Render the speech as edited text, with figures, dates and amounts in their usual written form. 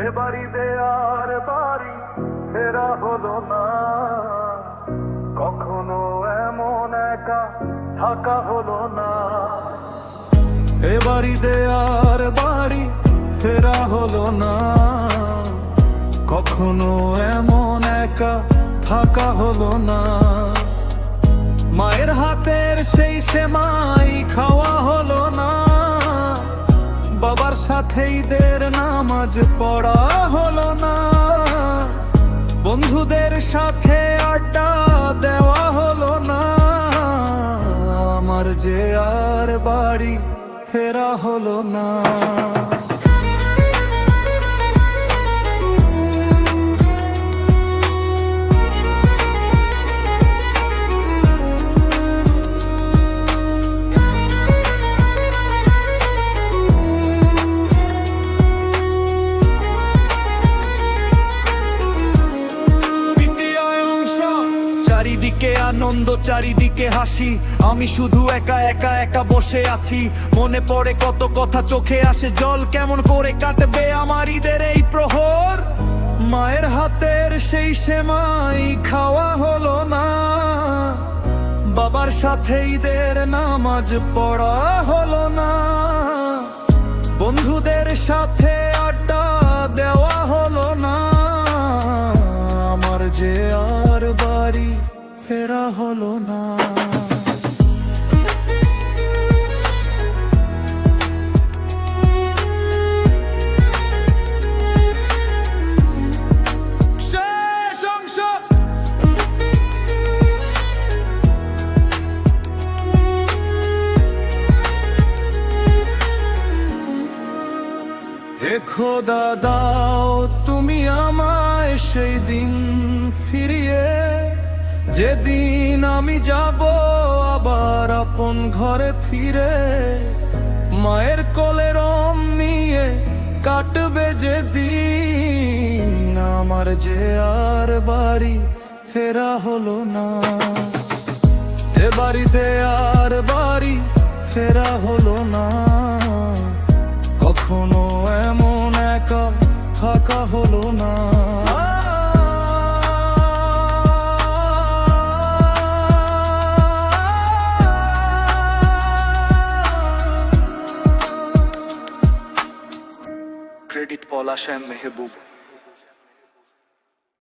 এ বাড়িতে আর বাড়ি ফেরা হলো না, কখনো এমন একা থাকা হলো না। এ বাড়িতে আর বাড়ি ফেরা হলো না, কখনো এমন একা থাকা হলো না। মায়ের হাতের সেই সেমাই খাওয়া হলো না, বাবার সাথে ঈদের নামাজ পড়া হলো না, বন্ধুদের সাথে আড্ডা দেওয়া হলো না। আমার যে আর বাড়ি ফেরা হলো না। চারিদিকে আনন্দ, চারিদিকে হাসি, আমি শুধু একা একা একা বসে আছি। মনে পড়ে কত কথা, চোখে আসে জল, কেমন করে কাটবে আমার ঈদের এই প্রহর। মায়ের হাতের সেই সেমাই খাওয়া হলো না, বাবার সাথে ঈদের নামাজ পড়া হলো না, বন্ধুদের সাথে আড্ডা দেওয়া হলো না। আমার যে আর বাড়ি ফেরা হলো না। হে খোদা দাও তুমি আমায় সেই দিন ফিরিয়ে, যেদিন আমি যাব আবার আপন ঘরে ফিরে। মায়ের কোলের রম নিয়ে কাটবে যেদিন, আমার যে আর বাড়ি ফেরা হলো না। এ বাড়িতে আর বাড়ি ফেরা হলো না, কখনো এমন একা থাকা হলো না। ক্রেডিট পলাশ এম মেহবুব।